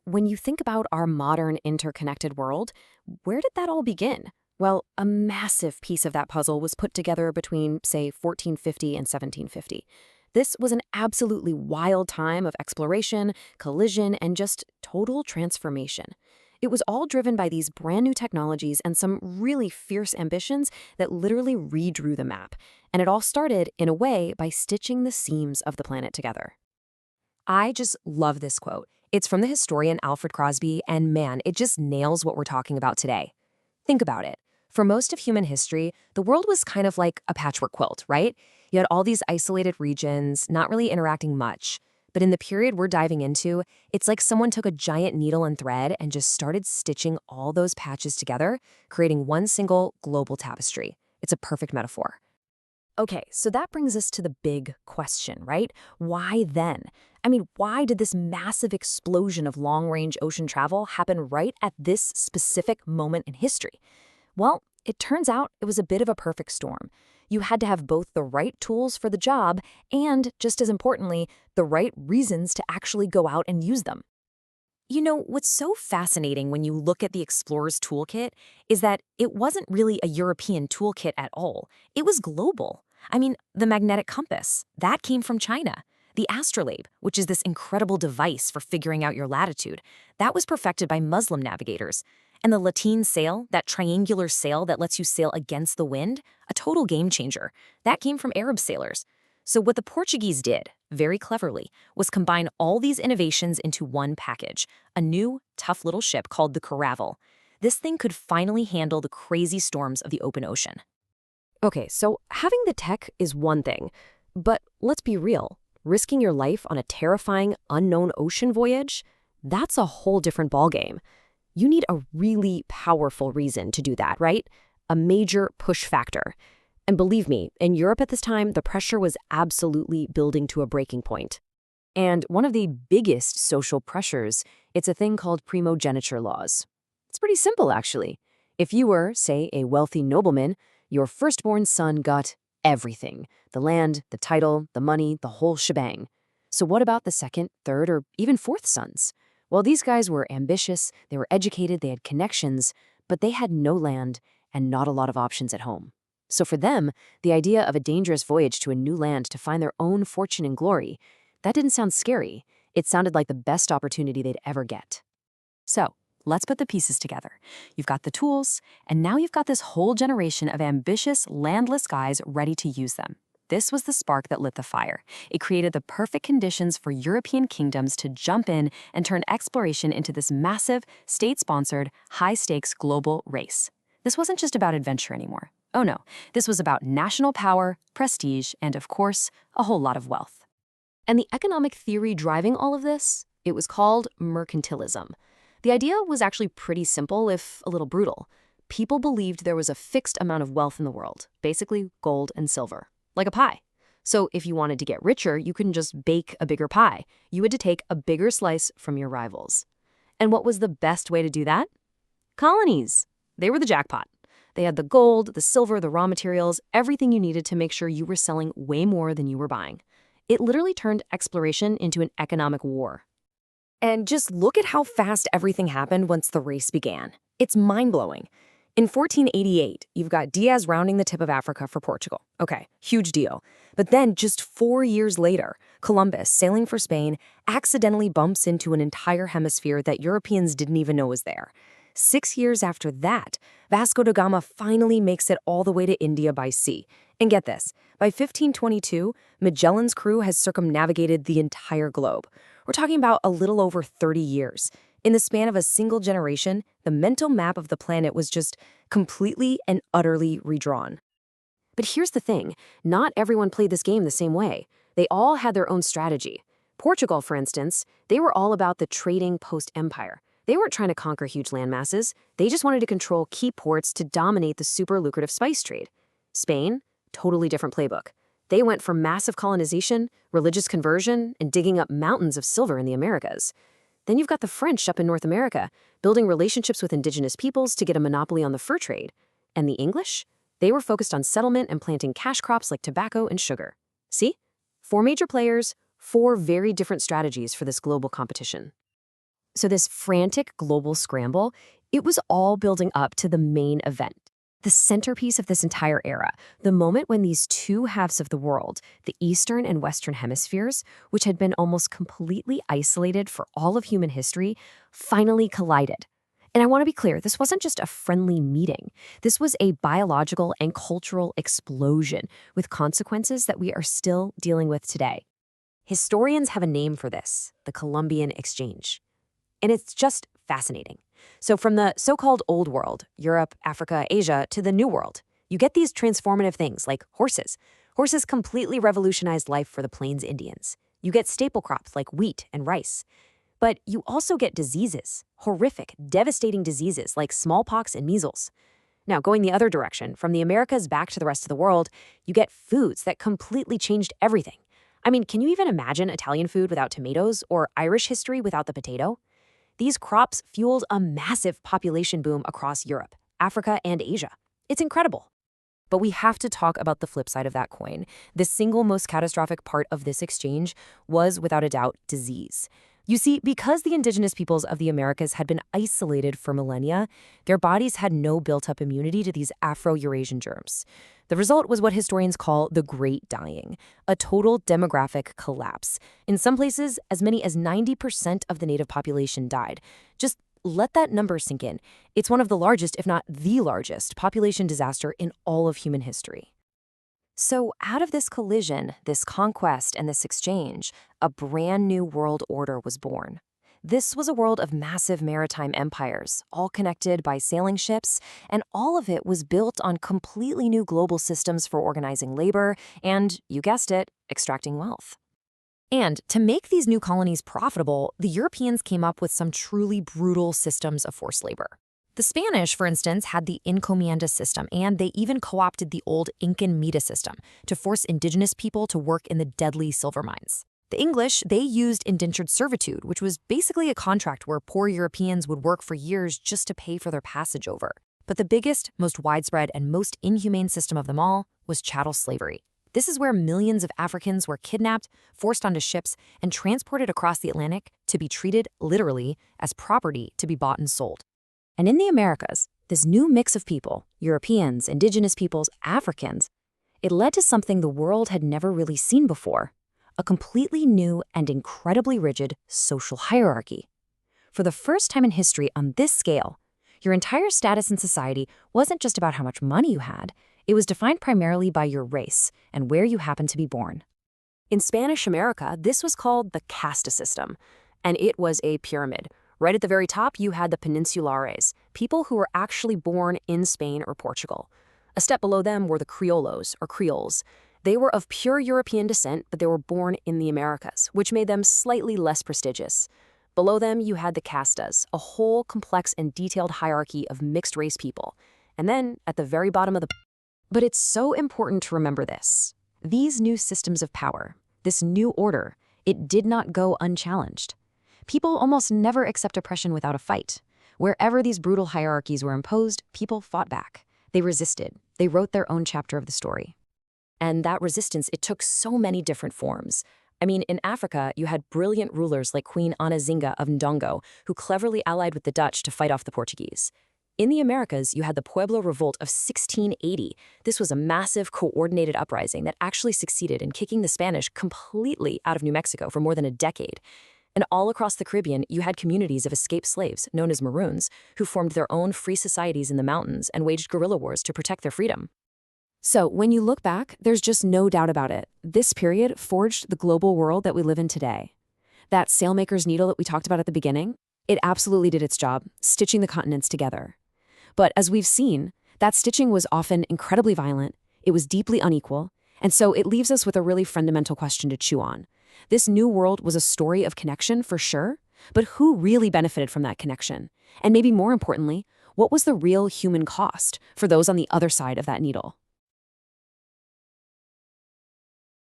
When you think about our modern interconnected world, where did that all begin? Well, a massive piece of that puzzle was put together between, say, 1450 and 1750. This was an absolutely wild time of exploration, collision, and just total transformation. It was all driven by these brand new technologies and some really fierce ambitions that literally redrew the map. And it all started, in a way, by stitching the seams of the planet together. I just love this quote. It's from the historian Alfred Crosby, and man, it just nails what we're talking about today. Think about it. For most of human history, the world was kind of like a patchwork quilt, right? You had all these isolated regions, not really interacting much. But in the period we're diving into, it's like someone took a giant needle and thread and just started stitching all those patches together, creating one single global tapestry. It's a perfect metaphor. Okay, so that brings us to the big question, right? Why then? Why did this massive explosion of long-range ocean travel happen right at this specific moment in history? Well, it turns out it was a bit of a perfect storm. You had to have both the right tools for the job and, just as importantly, the right reasons to actually go out and use them. What's so fascinating when you look at the Explorer's toolkit is that it wasn't really a European toolkit at all. It was global. The magnetic compass, that came from China. The astrolabe, which is this incredible device for figuring out your latitude, that was perfected by Muslim navigators. And the lateen sail, that triangular sail that lets you sail against the wind, a total game changer, that came from Arab sailors. So what the Portuguese did, very cleverly, was combine all these innovations into one package, a new, tough little ship called the Caravel. This thing could finally handle the crazy storms of the open ocean. Okay, so having the tech is one thing, but let's be real. Risking your life on a terrifying, unknown ocean voyage? That's a whole different ballgame. You need a really powerful reason to do that, right? A major push factor. And believe me, in Europe at this time, the pressure was absolutely building to a breaking point. And one of the biggest social pressures, it's a thing called primogeniture laws. It's pretty simple, actually. If you were, say, a wealthy nobleman, your firstborn son got everything: the land, the title, the money, the whole shebang. So what about the second, third, or even fourth sons? Well, these guys were ambitious, they were educated, they had connections, but they had no land and not a lot of options at home. So for them, the idea of a dangerous voyage to a new land to find their own fortune and glory, that didn't sound scary. It sounded like the best opportunity they'd ever get. So, let's put the pieces together. You've got the tools, and now you've got this whole generation of ambitious, landless guys ready to use them. This was the spark that lit the fire. It created the perfect conditions for European kingdoms to jump in and turn exploration into this massive, state-sponsored, high-stakes global race. This wasn't just about adventure anymore. Oh no, this was about national power, prestige, and of course, a whole lot of wealth. And the economic theory driving all of this? It was called mercantilism. The idea was actually pretty simple, if a little brutal. People believed there was a fixed amount of wealth in the world, basically gold and silver, like a pie. So if you wanted to get richer, you couldn't just bake a bigger pie. You had to take a bigger slice from your rivals. And what was the best way to do that? Colonies. They were the jackpot. They had the gold, the silver, the raw materials, everything you needed to make sure you were selling way more than you were buying. It literally turned exploration into an economic war. And just look at how fast everything happened once the race began. It's mind-blowing. In 1488, you've got Diaz rounding the tip of Africa for Portugal. Okay, huge deal. But then, just 4 years later, Columbus, sailing for Spain, accidentally bumps into an entire hemisphere that Europeans didn't even know was there. 6 years after that, Vasco da Gama finally makes it all the way to India by sea. And get this, by 1522, Magellan's crew has circumnavigated the entire globe. We're talking about a little over 30 years. In the span of a single generation, the mental map of the planet was just completely and utterly redrawn. But here's the thing, not everyone played this game the same way. They all had their own strategy. Portugal, for instance, they were all about the trading post-empire. They weren't trying to conquer huge landmasses. They just wanted to control key ports to dominate the super lucrative spice trade. Spain, totally different playbook. They went for massive colonization, religious conversion, and digging up mountains of silver in the Americas. Then you've got the French up in North America, building relationships with indigenous peoples to get a monopoly on the fur trade. And the English? They were focused on settlement and planting cash crops like tobacco and sugar. See? 4 major players, 4 very different strategies for this global competition. So this frantic global scramble, it was all building up to the main event. The centerpiece of this entire era, the moment when these two halves of the world, the Eastern and Western hemispheres, which had been almost completely isolated for all of human history, finally collided. And I want to be clear, this wasn't just a friendly meeting. This was a biological and cultural explosion with consequences that we are still dealing with today. Historians have a name for this, the Columbian Exchange. And it's just fascinating. So from the so-called Old World, Europe, Africa, Asia, to the New World, you get these transformative things like horses. Horses completely revolutionized life for the Plains Indians. You get staple crops like wheat and rice. But you also get diseases, horrific, devastating diseases like smallpox and measles. Now, going the other direction, from the Americas back to the rest of the world, you get foods that completely changed everything. I mean, can you even imagine Italian food without tomatoes or Irish history without the potato? These crops fueled a massive population boom across Europe, Africa, and Asia. It's incredible. But we have to talk about the flip side of that coin. The single most catastrophic part of this exchange was, without a doubt, disease. You see, because the indigenous peoples of the Americas had been isolated for millennia, their bodies had no built-up immunity to these Afro-Eurasian germs. The result was what historians call the Great Dying, a total demographic collapse. In some places, as many as 90% of the native population died. Just let that number sink in. It's one of the largest, if not the largest, population disaster in all of human history. So out of this collision, this conquest, and this exchange, a brand new world order was born. This was a world of massive maritime empires, all connected by sailing ships, and all of it was built on completely new global systems for organizing labor and, you guessed it, extracting wealth. And to make these new colonies profitable, the Europeans came up with some truly brutal systems of forced labor. The Spanish, for instance, had the encomienda system, and they even co-opted the old Incan Mita system to force indigenous people to work in the deadly silver mines. The English, they used indentured servitude, which was basically a contract where poor Europeans would work for years just to pay for their passage over. But the biggest, most widespread, and most inhumane system of them all was chattel slavery. This is where millions of Africans were kidnapped, forced onto ships, and transported across the Atlantic to be treated, literally, as property to be bought and sold. And in the Americas, this new mix of people, Europeans, indigenous peoples, Africans, it led to something the world had never really seen before, a completely new and incredibly rigid social hierarchy. For the first time in history on this scale, your entire status in society wasn't just about how much money you had, it was defined primarily by your race and where you happened to be born. In Spanish America, this was called the casta system, and it was a pyramid. Right at the very top, you had the peninsulares, people who were actually born in Spain or Portugal. A step below them were the criollos, or creoles. They were of pure European descent, but they were born in the Americas, which made them slightly less prestigious. Below them, you had the castas, a whole complex and detailed hierarchy of mixed-race people. And then, at the very bottom of the... But it's so important to remember this. These new systems of power, this new order, it did not go unchallenged. People almost never accept oppression without a fight. Wherever these brutal hierarchies were imposed, people fought back. They resisted. They wrote their own chapter of the story. And that resistance, it took so many different forms. I mean, in Africa, you had brilliant rulers like Queen Ana Zinga of Ndongo, who cleverly allied with the Dutch to fight off the Portuguese. In the Americas, you had the Pueblo Revolt of 1680. This was a massive, coordinated uprising that actually succeeded in kicking the Spanish completely out of New Mexico for more than a decade. And all across the Caribbean, you had communities of escaped slaves, known as Maroons, who formed their own free societies in the mountains and waged guerrilla wars to protect their freedom. So when you look back, there's just no doubt about it. This period forged the global world that we live in today. That sailmaker's needle that we talked about at the beginning, it absolutely did its job, stitching the continents together. But as we've seen, that stitching was often incredibly violent, it was deeply unequal, and so it leaves us with a really fundamental question to chew on. This new world was a story of connection for sure, but who really benefited from that connection? And maybe more importantly, what was the real human cost for those on the other side of that needle?